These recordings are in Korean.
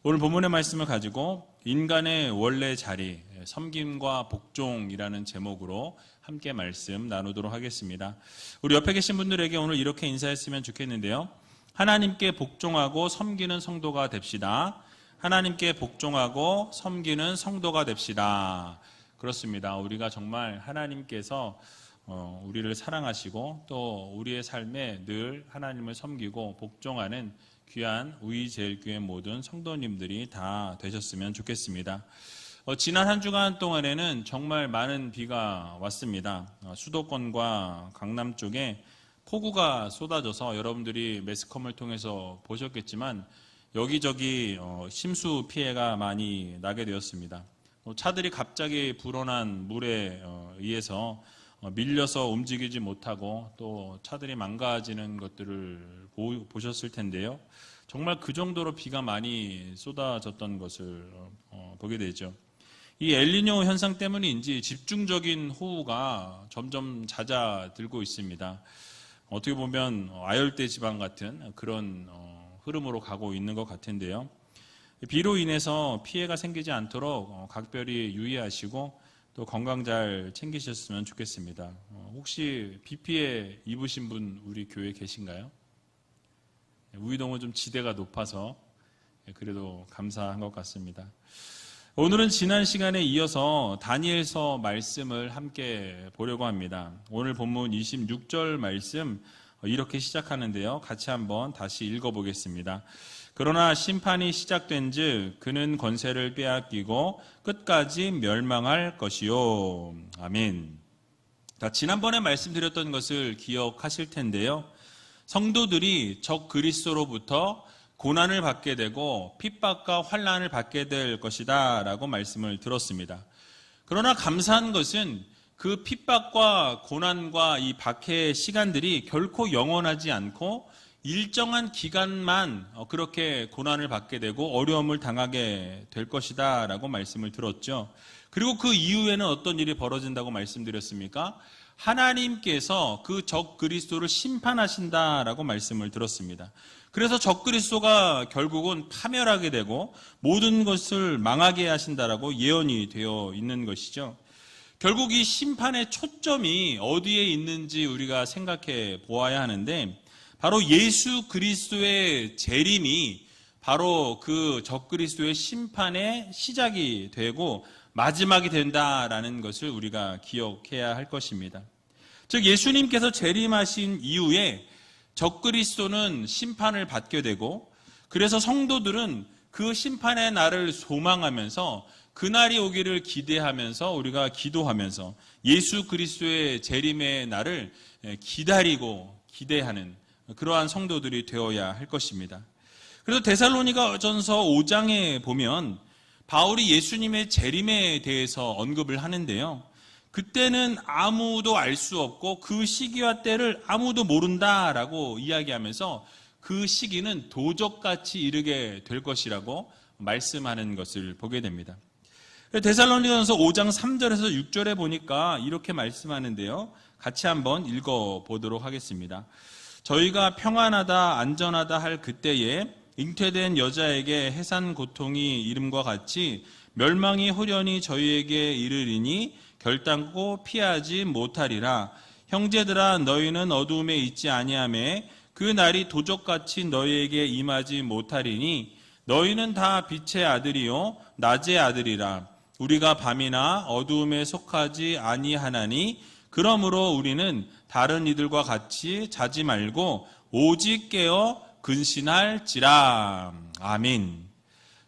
오늘 본문의 말씀을 가지고 인간의 원래 자리, 섬김과 복종이라는 제목으로 함께 말씀 나누도록 하겠습니다. 우리 옆에 계신 분들에게 오늘 이렇게 인사했으면 좋겠는데요. 하나님께 복종하고 섬기는 성도가 됩시다. 하나님께 복종하고 섬기는 성도가 됩시다. 그렇습니다. 우리가 정말 하나님께서 우리를 사랑하시고 또 우리의 삶에 늘 하나님을 섬기고 복종하는 귀한 우이제일교회 모든 성도님들이 다 되셨으면 좋겠습니다. 지난 한 주간 동안에는 정말 많은 비가 왔습니다. 수도권과 강남 쪽에 폭우가 쏟아져서 여러분들이 매스컴을 통해서 보셨겠지만 여기저기 심수 피해가 많이 나게 되었습니다. 차들이 갑자기 불어난 물에 의해서 밀려서 움직이지 못하고 또 차들이 망가지는 것들을 보셨을 텐데요. 정말 그 정도로 비가 많이 쏟아졌던 것을 보게 되죠. 이 엘니뇨 현상 때문인지 집중적인 호우가 점점 잦아들고 있습니다. 어떻게 보면 아열대 지방 같은 그런 흐름으로 가고 있는 것 같은데요. 비로 인해서 피해가 생기지 않도록 각별히 유의하시고 또 건강 잘 챙기셨으면 좋겠습니다. 혹시 비 피해 입으신 분 우리 교회에 계신가요? 우이동은 좀 지대가 높아서 그래도 감사한 것 같습니다. 오늘은 지난 시간에 이어서 다니엘서 말씀을 함께 보려고 합니다. 오늘 본문 26절 말씀 이렇게 시작하는데요. 같이 한번 다시 읽어보겠습니다. 그러나 심판이 시작된 즉 그는 권세를 빼앗기고 끝까지 멸망할 것이요. 아멘. 지난번에 말씀드렸던 것을 기억하실 텐데요. 성도들이 적 그리스도로부터 고난을 받게 되고 핍박과 환난을 받게 될 것이다 라고 말씀을 들었습니다. 그러나 감사한 것은 그 핍박과 고난과 이 박해의 시간들이 결코 영원하지 않고 일정한 기간만 그렇게 고난을 받게 되고 어려움을 당하게 될 것이다 라고 말씀을 들었죠. 그리고 그 이후에는 어떤 일이 벌어진다고 말씀드렸습니까? 하나님께서 그 적 그리스도를 심판하신다라고 말씀을 들었습니다. 그래서 적 그리스도가 결국은 파멸하게 되고 모든 것을 망하게 하신다라고 예언이 되어 있는 것이죠. 결국 이 심판의 초점이 어디에 있는지 우리가 생각해 보아야 하는데 바로 예수 그리스도의 재림이 바로 그 적 그리스도의 심판의 시작이 되고 마지막이 된다라는 것을 우리가 기억해야 할 것입니다. 즉 예수님께서 재림하신 이후에 적 그리스도는 심판을 받게 되고 그래서 성도들은 그 심판의 날을 소망하면서 그날이 오기를 기대하면서 우리가 기도하면서 예수 그리스도의 재림의 날을 기다리고 기대하는 그러한 성도들이 되어야 할 것입니다. 그래서 데살로니가전서 5장에 보면 바울이 예수님의 재림에 대해서 언급을 하는데요. 그때는 아무도 알 수 없고 그 시기와 때를 아무도 모른다라고 이야기하면서 그 시기는 도적같이 이르게 될 것이라고 말씀하는 것을 보게 됩니다. 데살로니가전서 5장 3절에서 6절에 보니까 이렇게 말씀하는데요. 같이 한번 읽어보도록 하겠습니다. 저희가 평안하다 안전하다 할 그때에 잉태된 여자에게 해산 고통이 이름과 같이 멸망이 호련히 저희에게 이르리니 결단코 피하지 못하리라. 형제들아 너희는 어두움에 있지 아니하매 그 날이 도적같이 너희에게 임하지 못하리니 너희는 다 빛의 아들이요 낮의 아들이라. 우리가 밤이나 어두움에 속하지 아니하나니 그러므로 우리는 다른 이들과 같이 자지 말고 오직 깨어 근신할지라. 아멘.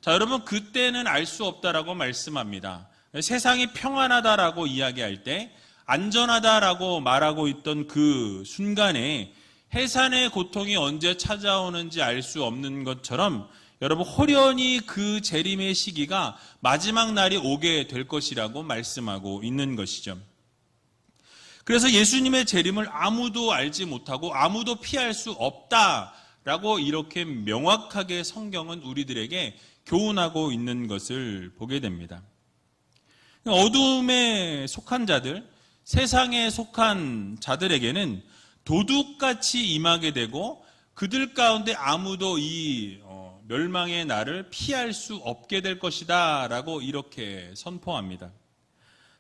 자, 여러분 그때는 알 수 없다라고 말씀합니다. 세상이 평안하다라고 이야기할 때 안전하다라고 말하고 있던 그 순간에 해산의 고통이 언제 찾아오는지 알 수 없는 것처럼 여러분 호련히 그 재림의 시기가 마지막 날이 오게 될 것이라고 말씀하고 있는 것이죠. 그래서 예수님의 재림을 아무도 알지 못하고 아무도 피할 수 없다라고 이렇게 명확하게 성경은 우리들에게 교훈하고 있는 것을 보게 됩니다. 어두움에 속한 자들, 세상에 속한 자들에게는 도둑같이 임하게 되고 그들 가운데 아무도 이 멸망의 날을 피할 수 없게 될 것이다 라고 이렇게 선포합니다.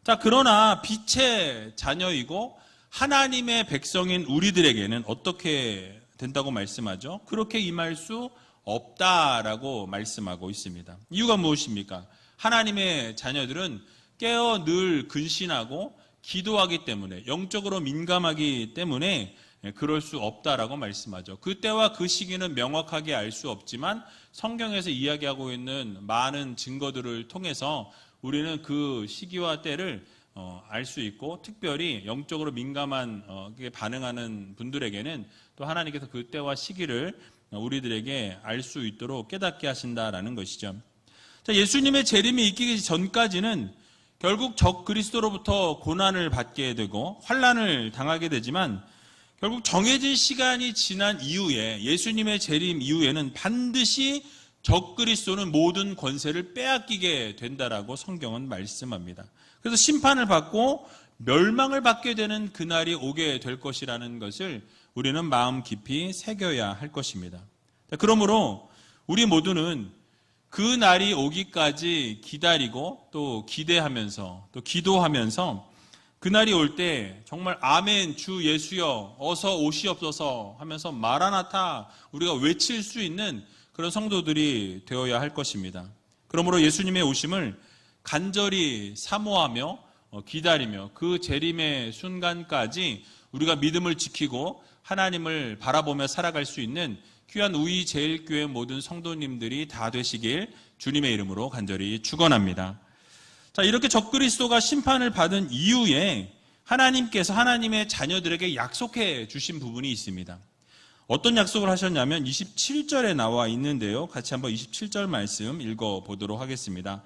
자, 그러나 빛의 자녀이고 하나님의 백성인 우리들에게는 어떻게 된다고 말씀하죠? 그렇게 임할 수 없다라고 말씀하고 있습니다. 이유가 무엇입니까? 하나님의 자녀들은 깨어 늘 근신하고 기도하기 때문에, 영적으로 민감하기 때문에 그럴 수 없다라고 말씀하죠. 그때와 그 시기는 명확하게 알 수 없지만 성경에서 이야기하고 있는 많은 증거들을 통해서 우리는 그 시기와 때를 알 수 있고, 특별히 영적으로 민감한 반응하는 분들에게는 또 하나님께서 그 때와 시기를 우리들에게 알 수 있도록 깨닫게 하신다라는 것이죠. 자, 예수님의 재림이 있기 전까지는 결국 적 그리스도로부터 고난을 받게 되고 환난을 당하게 되지만, 결국 정해진 시간이 지난 이후에, 예수님의 재림 이후에는 반드시 적 그리스도는 모든 권세를 빼앗기게 된다라고 성경은 말씀합니다. 그래서 심판을 받고 멸망을 받게 되는 그날이 오게 될 것이라는 것을 우리는 마음 깊이 새겨야 할 것입니다. 그러므로 우리 모두는 그 날이 오기까지 기다리고 또 기대하면서 또 기도하면서 그날이 올 때 정말 아멘 주 예수여 어서 오시옵소서 하면서 마라나타 우리가 외칠 수 있는 그런 성도들이 되어야 할 것입니다. 그러므로 예수님의 오심을 간절히 사모하며 기다리며 그 재림의 순간까지 우리가 믿음을 지키고 하나님을 바라보며 살아갈 수 있는 귀한 우이제일교회 모든 성도님들이 다 되시길 주님의 이름으로 간절히 축원합니다. 자, 이렇게 적그리스도가 심판을 받은 이후에 하나님께서 하나님의 자녀들에게 약속해 주신 부분이 있습니다. 어떤 약속을 하셨냐면 27절에 나와 있는데요. 같이 한번 27절 말씀 읽어보도록 하겠습니다.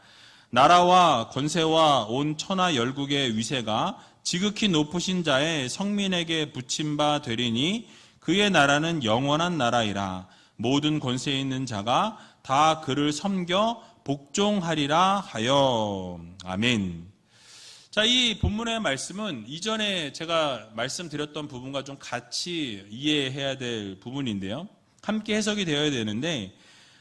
나라와 권세와 온 천하 열국의 위세가 지극히 높으신 자의 성민에게 붙임 바 되리니 그의 나라는 영원한 나라이라. 모든 권세에 있는 자가 다 그를 섬겨 복종하리라 하여. 아멘. 자, 이 본문의 말씀은 이전에 제가 말씀드렸던 부분과 좀 같이 이해해야 될 부분인데요. 함께 해석이 되어야 되는데,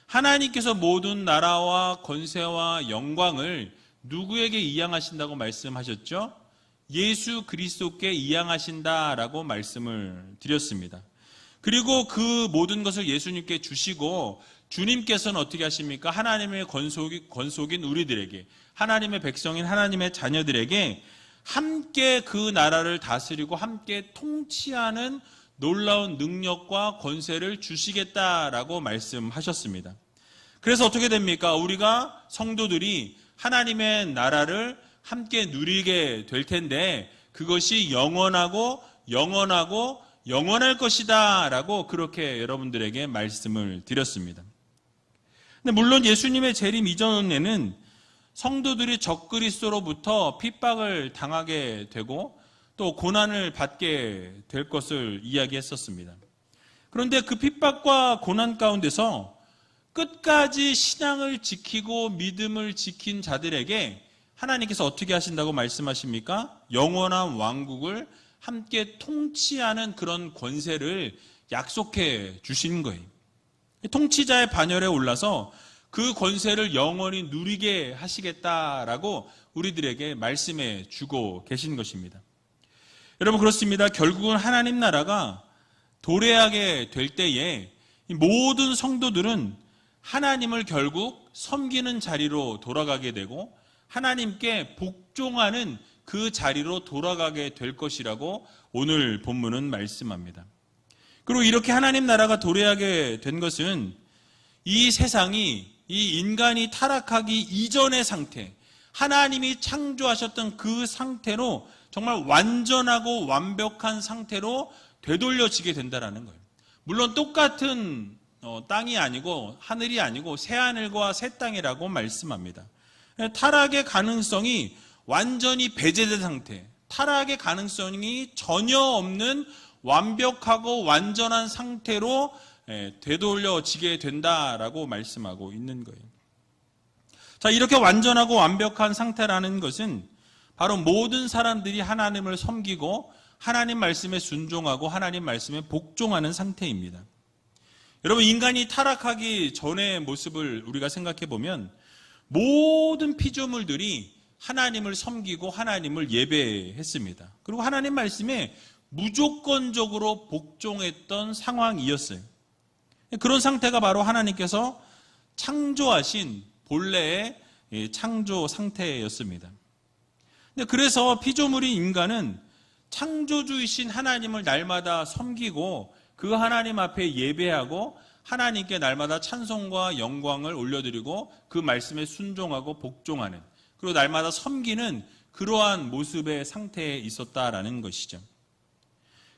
하나님께서 모든 나라와 권세와 영광을 누구에게 이양하신다고 말씀하셨죠? 예수 그리스도께 이양하신다라고 말씀을 드렸습니다. 그리고 그 모든 것을 예수님께 주시고 주님께서는 어떻게 하십니까? 하나님의 권속인 우리들에게, 하나님의 백성인 하나님의 자녀들에게 함께 그 나라를 다스리고 함께 통치하는 놀라운 능력과 권세를 주시겠다라고 말씀하셨습니다. 그래서 어떻게 됩니까? 우리가 성도들이 하나님의 나라를 함께 누리게 될 텐데 그것이 영원하고 영원할 것이다 라고 그렇게 여러분들에게 말씀을 드렸습니다. 근데 물론 예수님의 재림 이전에는 성도들이 적그리스도로부터 핍박을 당하게 되고 또 고난을 받게 될 것을 이야기했었습니다. 그런데 그 핍박과 고난 가운데서 끝까지 신앙을 지키고 믿음을 지킨 자들에게 하나님께서 어떻게 하신다고 말씀하십니까? 영원한 왕국을 함께 통치하는 그런 권세를 약속해 주신 거예요. 통치자의 반열에 올라서 그 권세를 영원히 누리게 하시겠다라고 우리들에게 말씀해 주고 계신 것입니다. 여러분, 그렇습니다. 결국은 하나님 나라가 도래하게 될 때에 모든 성도들은 하나님을 결국 섬기는 자리로 돌아가게 되고 하나님께 복종하는 그 자리로 돌아가게 될 것이라고 오늘 본문은 말씀합니다. 그리고 이렇게 하나님 나라가 도래하게 된 것은 이 세상이, 이 인간이 타락하기 이전의 상태, 하나님이 창조하셨던 그 상태로 정말 완전하고 완벽한 상태로 되돌려지게 된다는 거예요. 물론 똑같은 땅이 아니고 하늘이 아니고 새하늘과 새 땅이라고 말씀합니다. 타락의 가능성이 완전히 배제된 상태, 타락의 가능성이 전혀 없는 완벽하고 완전한 상태로 되돌려지게 된다라고 말씀하고 있는 거예요. 자, 이렇게 완전하고 완벽한 상태라는 것은 바로 모든 사람들이 하나님을 섬기고 하나님 말씀에 순종하고 하나님 말씀에 복종하는 상태입니다. 여러분, 인간이 타락하기 전의 모습을 우리가 생각해 보면 모든 피조물들이 하나님을 섬기고 하나님을 예배했습니다. 그리고 하나님 말씀에 무조건적으로 복종했던 상황이었어요. 그런 상태가 바로 하나님께서 창조하신 본래의 창조 상태였습니다. 그래서 피조물인 인간은 창조주이신 하나님을 날마다 섬기고 그 하나님 앞에 예배하고 하나님께 날마다 찬송과 영광을 올려드리고 그 말씀에 순종하고 복종하는, 그리고 날마다 섬기는 그러한 모습의 상태에 있었다라는 것이죠.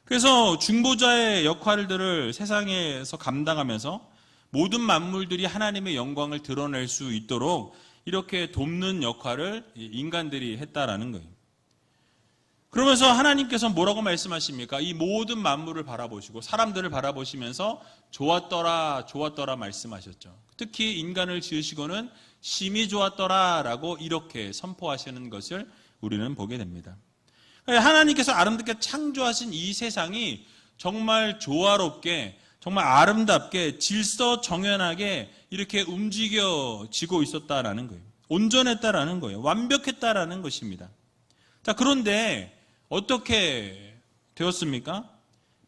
그래서 중보자의 역할들을 세상에서 감당하면서 모든 만물들이 하나님의 영광을 드러낼 수 있도록 이렇게 돕는 역할을 인간들이 했다라는 거예요. 그러면서 하나님께서 뭐라고 말씀하십니까? 이 모든 만물을 바라보시고 사람들을 바라보시면서 좋았더라, 좋았더라 말씀하셨죠. 특히 인간을 지으시고는 심히 좋았더라라고 이렇게 선포하시는 것을 우리는 보게 됩니다. 하나님께서 아름답게 창조하신 이 세상이 정말 조화롭게, 정말 아름답게 질서정연하게 이렇게 움직여지고 있었다라는 거예요. 온전했다라는 거예요. 완벽했다라는 것입니다. 자, 그런데 어떻게 되었습니까?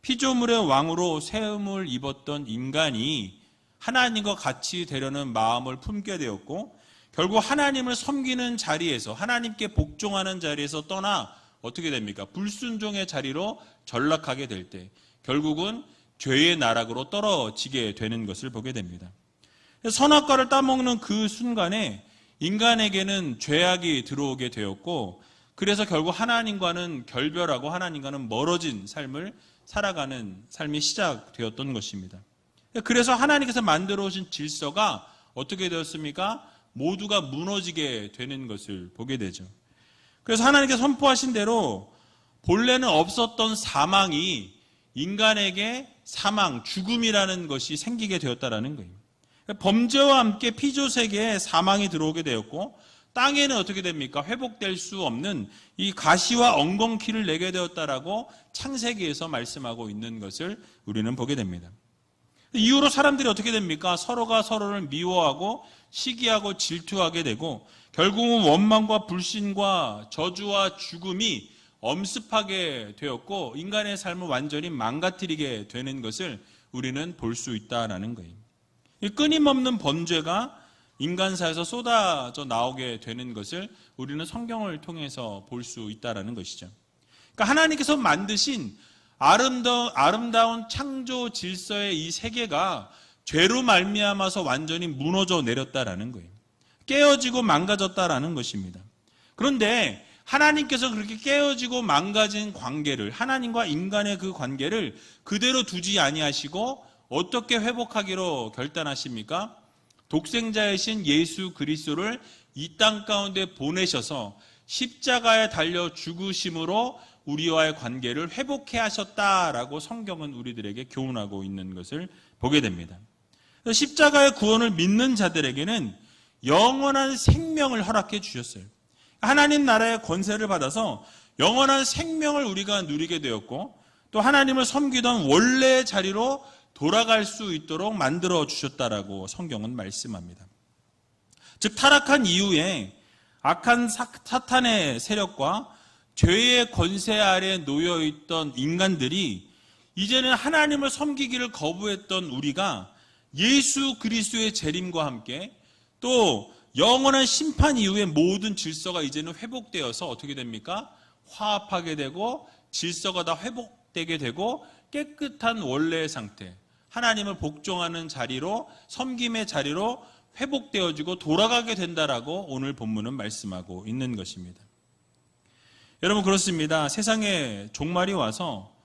피조물의 왕으로 세움을 입었던 인간이 하나님과 같이 되려는 마음을 품게 되었고, 결국 하나님을 섬기는 자리에서, 하나님께 복종하는 자리에서 떠나 어떻게 됩니까? 불순종의 자리로 전락하게 될 때 결국은 죄의 나락으로 떨어지게 되는 것을 보게 됩니다. 선악과를 따먹는 그 순간에 인간에게는 죄악이 들어오게 되었고, 그래서 결국 하나님과는 결별하고 하나님과는 멀어진 삶을 살아가는 삶이 시작되었던 것입니다. 그래서 하나님께서 만들어 오신 질서가 어떻게 되었습니까? 모두가 무너지게 되는 것을 보게 되죠. 그래서 하나님께서 선포하신 대로 본래는 없었던 사망이 인간에게 사망, 죽음이라는 것이 생기게 되었다라는 거예요. 범죄와 함께 피조세계에 사망이 들어오게 되었고, 땅에는 어떻게 됩니까? 회복될 수 없는 이 가시와 엉겅퀴를 내게 되었다라고 창세기에서 말씀하고 있는 것을 우리는 보게 됩니다. 이후로 사람들이 어떻게 됩니까? 서로가 서로를 미워하고 시기하고 질투하게 되고, 결국은 원망과 불신과 저주와 죽음이 엄습하게 되었고, 인간의 삶을 완전히 망가뜨리게 되는 것을 우리는 볼 수 있다는 거예요. 이 끊임없는 범죄가 인간사에서 쏟아져 나오게 되는 것을 우리는 성경을 통해서 볼 수 있다는 것이죠. 그러니까 하나님께서 만드신 아름다운 창조 질서의 이 세계가 죄로 말미암아서 완전히 무너져 내렸다라는 거예요. 깨어지고 망가졌다라는 것입니다. 그런데 하나님께서 그렇게 깨어지고 망가진 관계를, 하나님과 인간의 그 관계를 그대로 두지 아니하시고 어떻게 회복하기로 결단하십니까? 독생자이신 예수 그리스도를 이 땅 가운데 보내셔서 십자가에 달려 죽으심으로 우리와의 관계를 회복해 하셨다라고 성경은 우리들에게 교훈하고 있는 것을 보게 됩니다. 십자가의 구원을 믿는 자들에게는 영원한 생명을 허락해 주셨어요. 하나님 나라의 권세를 받아서 영원한 생명을 우리가 누리게 되었고, 또 하나님을 섬기던 원래의 자리로 돌아갈 수 있도록 만들어 주셨다라고 성경은 말씀합니다. 즉, 타락한 이후에 악한 사탄의 세력과 죄의 권세 아래 놓여있던 인간들이 이제는 하나님을 섬기기를 거부했던 우리가 예수 그리스도의 재림과 함께 또 영원한 심판 이후에 모든 질서가 이제는 회복되어서 어떻게 됩니까? 화합하게 되고 질서가 다 회복되게 되고 깨끗한 원래의 상태, 하나님을 복종하는 자리로, 섬김의 자리로 회복되어지고 돌아가게 된다라고 오늘 본문은 말씀하고 있는 것입니다. 여러분, 그렇습니다. 세상에 종말이 와서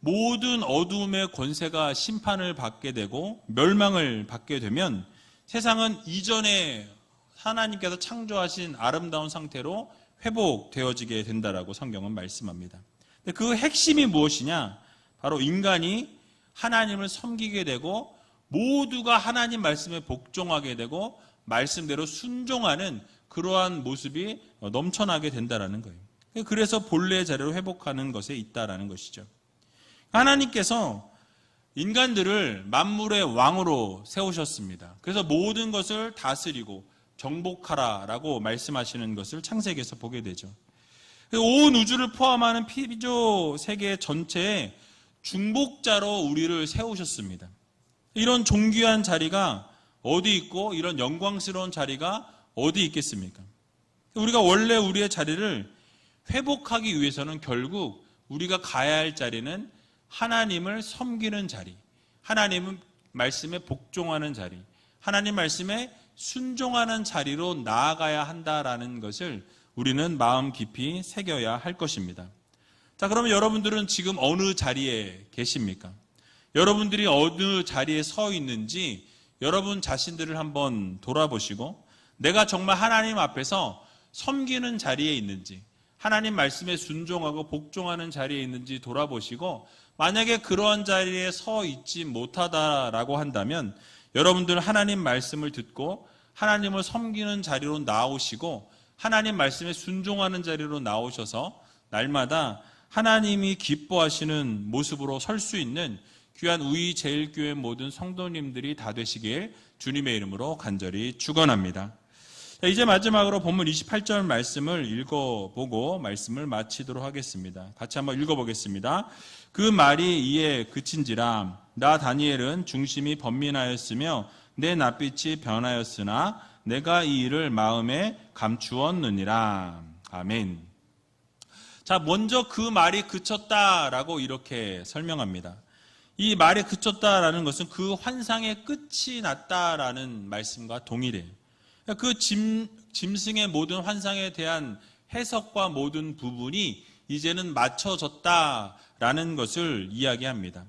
모든 어두움의 권세가 심판을 받게 되고 멸망을 받게 되면 세상은 이전에 하나님께서 창조하신 아름다운 상태로 회복되어지게 된다라고 성경은 말씀합니다. 그 핵심이 무엇이냐? 바로 인간이 하나님을 섬기게 되고 모두가 하나님 말씀에 복종하게 되고 말씀대로 순종하는 그러한 모습이 넘쳐나게 된다라는 거예요. 그래서 본래의 자리로 회복하는 것에 있다라는 것이죠. 하나님께서 인간들을 만물의 왕으로 세우셨습니다. 그래서 모든 것을 다스리고 정복하라라고 말씀하시는 것을 창세기에서 보게 되죠. 온 우주를 포함하는 피조 세계 전체에 중복자로 우리를 세우셨습니다. 이런 존귀한 자리가 어디 있고 이런 영광스러운 자리가 어디 있겠습니까? 우리가 원래 우리의 자리를 회복하기 위해서는 결국 우리가 가야 할 자리는 하나님을 섬기는 자리, 하나님 말씀에 복종하는 자리, 하나님 말씀에 순종하는 자리로 나아가야 한다라는 것을 우리는 마음 깊이 새겨야 할 것입니다. 자, 그러면 여러분들은 지금 어느 자리에 계십니까? 여러분들이 어느 자리에 서 있는지 여러분 자신들을 한번 돌아보시고 내가 정말 하나님 앞에서 섬기는 자리에 있는지, 하나님 말씀에 순종하고 복종하는 자리에 있는지 돌아보시고 만약에 그러한 자리에 서 있지 못하다라고 한다면 여러분들 하나님 말씀을 듣고 하나님을 섬기는 자리로 나오시고 하나님 말씀에 순종하는 자리로 나오셔서 날마다 하나님이 기뻐하시는 모습으로 설 수 있는 귀한 우이제일교회 모든 성도님들이 다 되시길 주님의 이름으로 간절히 축원합니다. 이제 마지막으로 본문 28절 말씀을 읽어보고 말씀을 마치도록 하겠습니다. 같이 한번 읽어보겠습니다. 그 말이 이에 그친지라 나 다니엘은 중심이 번민하였으며 내 낯빛이 변하였으나 내가 이 일을 마음에 감추었느니라. 아멘. 자, 먼저 그 말이 그쳤다라고 이렇게 설명합니다. 이 말이 그쳤다라는 것은 그 환상의 끝이 났다라는 말씀과 동일해요. 그 짐승의 모든 환상에 대한 해석과 모든 부분이 이제는 맞춰졌다라는 것을 이야기합니다.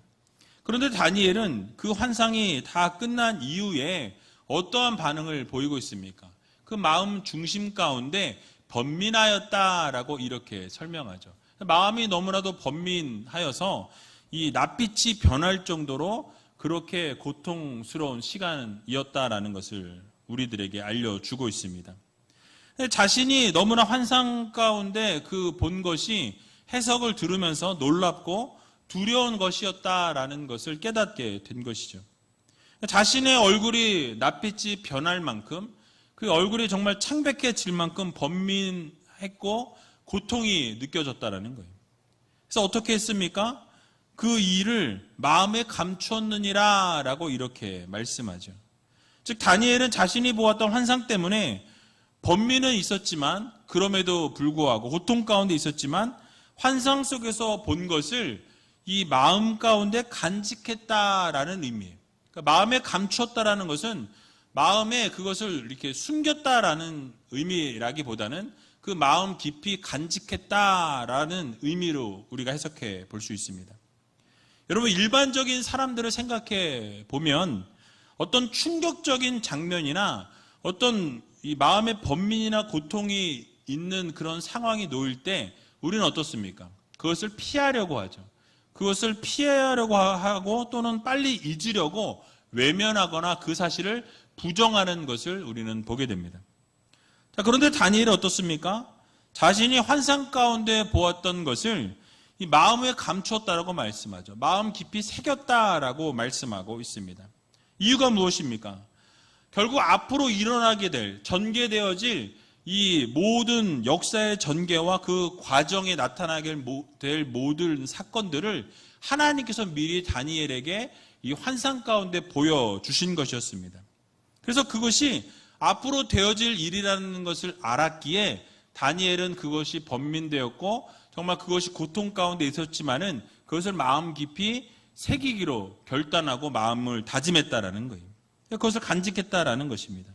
그런데 다니엘은 그 환상이 다 끝난 이후에 어떠한 반응을 보이고 있습니까? 그 마음 중심 가운데 번민하였다라고 이렇게 설명하죠. 마음이 너무나도 번민하여서 이 낯빛이 변할 정도로 그렇게 고통스러운 시간이었다라는 것을 우리들에게 알려주고 있습니다. 자신이 너무나 환상 가운데 그 본 것이 해석을 들으면서 놀랍고 두려운 것이었다라는 것을 깨닫게 된 것이죠. 자신의 얼굴이 낯빛이 변할 만큼 그 얼굴이 정말 창백해질 만큼 번민했고 고통이 느껴졌다라는 거예요. 그래서 어떻게 했습니까? 그 일을 마음에 감추었느니라 라고 이렇게 말씀하죠. 즉 다니엘은 자신이 보았던 환상 때문에 번민은 있었지만 그럼에도 불구하고 고통 가운데 있었지만 환상 속에서 본 것을 이 마음 가운데 간직했다라는 의미예요. 그러니까 마음에 감추었다라는 것은 마음에 그것을 이렇게 숨겼다라는 의미라기보다는 그 마음 깊이 간직했다라는 의미로 우리가 해석해 볼 수 있습니다. 여러분 일반적인 사람들을 생각해 보면 어떤 충격적인 장면이나 어떤 이 마음의 번민이나 고통이 있는 그런 상황이 놓일 때 우리는 어떻습니까? 그것을 피하려고 하죠. 그것을 피하려고 하고 또는 빨리 잊으려고 외면하거나 그 사실을 부정하는 것을 우리는 보게 됩니다. 자, 그런데 다니엘은 어떻습니까? 자신이 환상 가운데 보았던 것을 이 마음에 감추었다라고 말씀하죠. 마음 깊이 새겼다라고 말씀하고 있습니다. 이유가 무엇입니까? 결국 앞으로 일어나게 될, 전개되어질 이 모든 역사의 전개와 그 과정에 나타나게 될 모든 사건들을 하나님께서 미리 다니엘에게 이 환상 가운데 보여주신 것이었습니다. 그래서 그것이 앞으로 되어질 일이라는 것을 알았기에 다니엘은 그것이 번민되었고 정말 그것이 고통 가운데 있었지만은 그것을 마음 깊이 새기기로 결단하고 마음을 다짐했다라는 거예요. 그것을 간직했다라는 것입니다.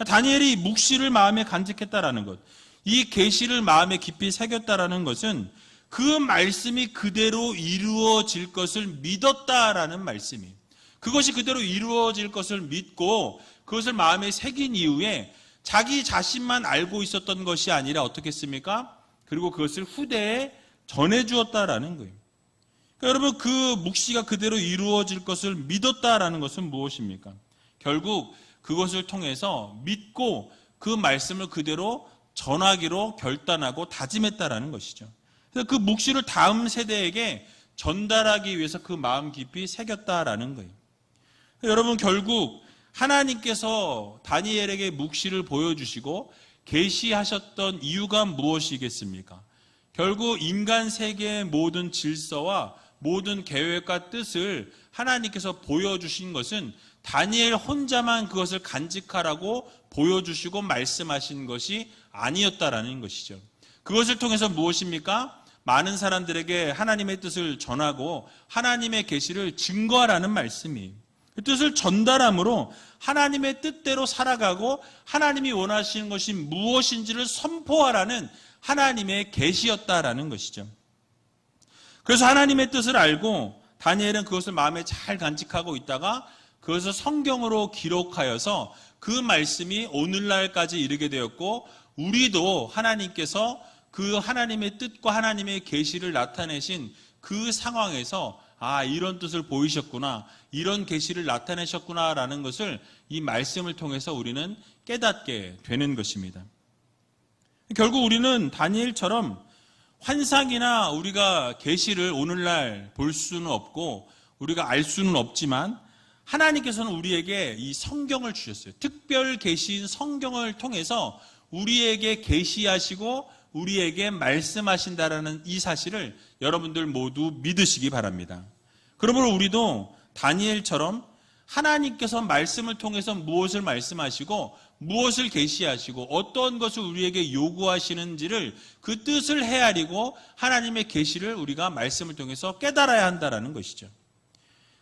다니엘이 묵시를 마음에 간직했다라는 것, 이 계시를 마음에 깊이 새겼다라는 것은 그 말씀이 그대로 이루어질 것을 믿었다라는 말씀이에요. 그것이 그대로 이루어질 것을 믿고 그것을 마음에 새긴 이후에 자기 자신만 알고 있었던 것이 아니라 어떻게 했습니까? 그리고 그것을 후대에 전해주었다라는 거예요. 그러니까 여러분 그 묵시가 그대로 이루어질 것을 믿었다라는 것은 무엇입니까? 결국 그것을 통해서 믿고 그 말씀을 그대로 전하기로 결단하고 다짐했다라는 것이죠. 그래서 그 묵시를 다음 세대에게 전달하기 위해서 그 마음 깊이 새겼다라는 거예요. 여러분, 결국 하나님께서 다니엘에게 묵시를 보여주시고 계시하셨던 이유가 무엇이겠습니까? 결국 인간 세계의 모든 질서와 모든 계획과 뜻을 하나님께서 보여주신 것은 다니엘 혼자만 그것을 간직하라고 보여주시고 말씀하신 것이 아니었다라는 것이죠. 그것을 통해서 무엇입니까? 많은 사람들에게 하나님의 뜻을 전하고 하나님의 계시를 증거하라는 말씀이에요. 그 뜻을 전달함으로 하나님의 뜻대로 살아가고 하나님이 원하시는 것이 무엇인지를 선포하라는 하나님의 계시였다라는 것이죠. 그래서 하나님의 뜻을 알고 다니엘은 그것을 마음에 잘 간직하고 있다가 그것을 성경으로 기록하여서 그 말씀이 오늘날까지 이르게 되었고, 우리도 하나님께서 그 하나님의 뜻과 하나님의 계시를 나타내신 그 상황에서 이런 뜻을 보이셨구나, 이런 계시를 나타내셨구나라는 것을 이 말씀을 통해서 우리는 깨닫게 되는 것입니다. 결국 우리는 다니엘처럼 환상이나 우리가 계시를 오늘날 볼 수는 없고 우리가 알 수는 없지만 하나님께서는 우리에게 이 성경을 주셨어요. 특별 계시인 성경을 통해서 우리에게 계시하시고 우리에게 말씀하신다라는 이 사실을 여러분들 모두 믿으시기 바랍니다. 그러므로 우리도 다니엘처럼 하나님께서 말씀을 통해서 무엇을 말씀하시고 무엇을 계시하시고 어떤 것을 우리에게 요구하시는지를 그 뜻을 헤아리고 하나님의 계시를 우리가 말씀을 통해서 깨달아야 한다는 것이죠.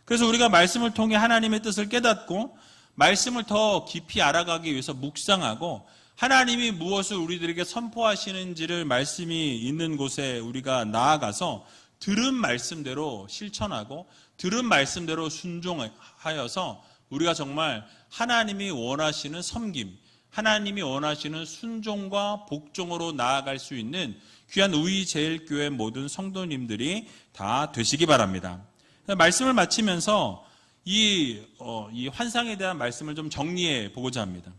그래서 우리가 말씀을 통해 하나님의 뜻을 깨닫고 말씀을 더 깊이 알아가기 위해서 묵상하고 하나님이 무엇을 우리들에게 선포하시는지를 말씀이 있는 곳에 우리가 나아가서 들은 말씀대로 실천하고 들은 말씀대로 순종하여서 우리가 정말 하나님이 원하시는 섬김, 하나님이 원하시는 순종과 복종으로 나아갈 수 있는 귀한 우이제일교회 모든 성도님들이 다 되시기 바랍니다. 말씀을 마치면서 이 환상에 대한 말씀을 좀 정리해 보고자 합니다.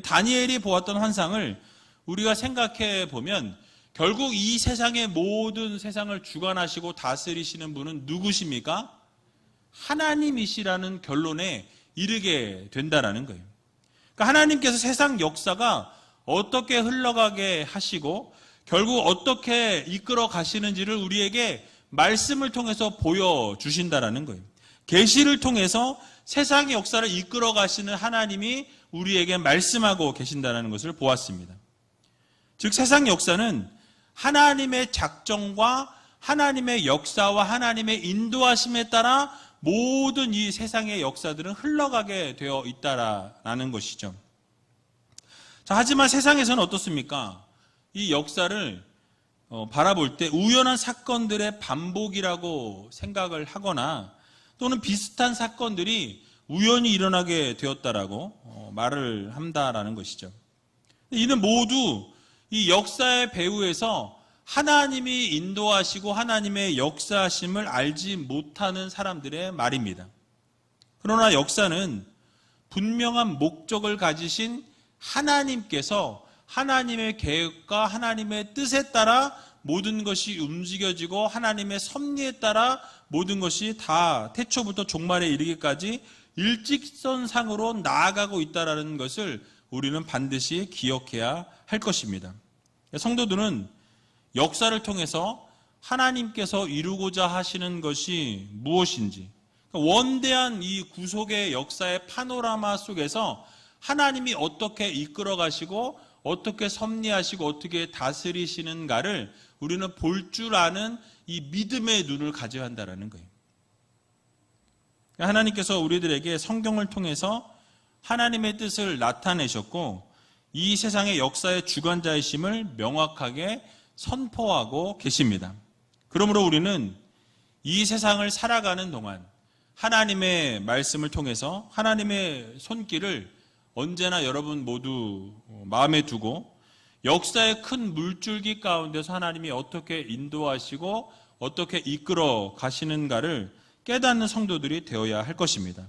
다니엘이 보았던 환상을 우리가 생각해 보면 결국 이 세상의 모든 세상을 주관하시고 다스리시는 분은 누구십니까? 하나님이시라는 결론에 이르게 된다라는 거예요. 그러니까 하나님께서 세상 역사가 어떻게 흘러가게 하시고 결국 어떻게 이끌어 가시는지를 우리에게 말씀을 통해서 보여주신다라는 거예요. 계시를 통해서 세상의 역사를 이끌어 가시는 하나님이 우리에게 말씀하고 계신다는 것을 보았습니다. 즉 세상 역사는 하나님의 작정과 하나님의 역사와 하나님의 인도하심에 따라 모든 이 세상의 역사들은 흘러가게 되어 있다라는 것이죠. 자, 하지만 세상에서는 어떻습니까? 이 역사를 바라볼 때 우연한 사건들의 반복이라고 생각을 하거나 또는 비슷한 사건들이 우연히 일어나게 되었다라고 말을 한다라는 것이죠. 이는 모두 이 역사의 배후에서 하나님이 인도하시고 하나님의 역사하심을 알지 못하는 사람들의 말입니다. 그러나 역사는 분명한 목적을 가지신 하나님께서 하나님의 계획과 하나님의 뜻에 따라 모든 것이 움직여지고 하나님의 섭리에 따라 모든 것이 다 태초부터 종말에 이르기까지 일직선상으로 나아가고 있다는 것을 우리는 반드시 기억해야 할 것입니다. 성도들은 역사를 통해서 하나님께서 이루고자 하시는 것이 무엇인지, 원대한 이 구속의 역사의 파노라마 속에서 하나님이 어떻게 이끌어 가시고 어떻게 섭리하시고 어떻게 다스리시는가를 우리는 볼 줄 아는 이 믿음의 눈을 가져야 한다는 거예요. 하나님께서 우리들에게 성경을 통해서 하나님의 뜻을 나타내셨고 이 세상의 역사의 주관자이심을 명확하게 선포하고 계십니다. 그러므로 우리는 이 세상을 살아가는 동안 하나님의 말씀을 통해서 하나님의 손길을 언제나 여러분 모두 마음에 두고 역사의 큰 물줄기 가운데서 하나님이 어떻게 인도하시고 어떻게 이끌어 가시는가를 깨닫는 성도들이 되어야 할 것입니다.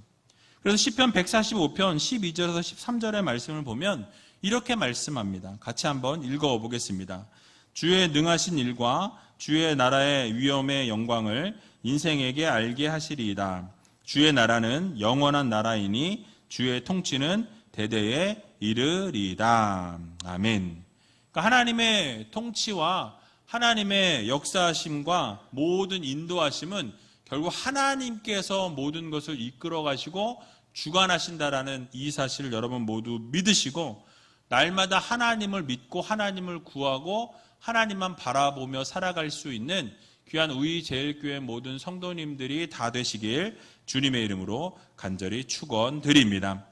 그래서 시편 145편 12절에서 13절의 말씀을 보면 이렇게 말씀합니다. 같이 한번 읽어보겠습니다. 주의 능하신 일과 주의 나라의 위엄의 영광을 인생에게 알게 하시리이다. 주의 나라는 영원한 나라이니 주의 통치는 대대에 이르리이다. 아멘. 그러니까 하나님의 통치와 하나님의 역사하심과 모든 인도하심은 결국 하나님께서 모든 것을 이끌어 가시고 주관하신다라는 이 사실을 여러분 모두 믿으시고 날마다 하나님을 믿고 하나님을 구하고 하나님만 바라보며 살아갈 수 있는 귀한 우리제일교회 모든 성도님들이 다 되시길 주님의 이름으로 간절히 축원드립니다.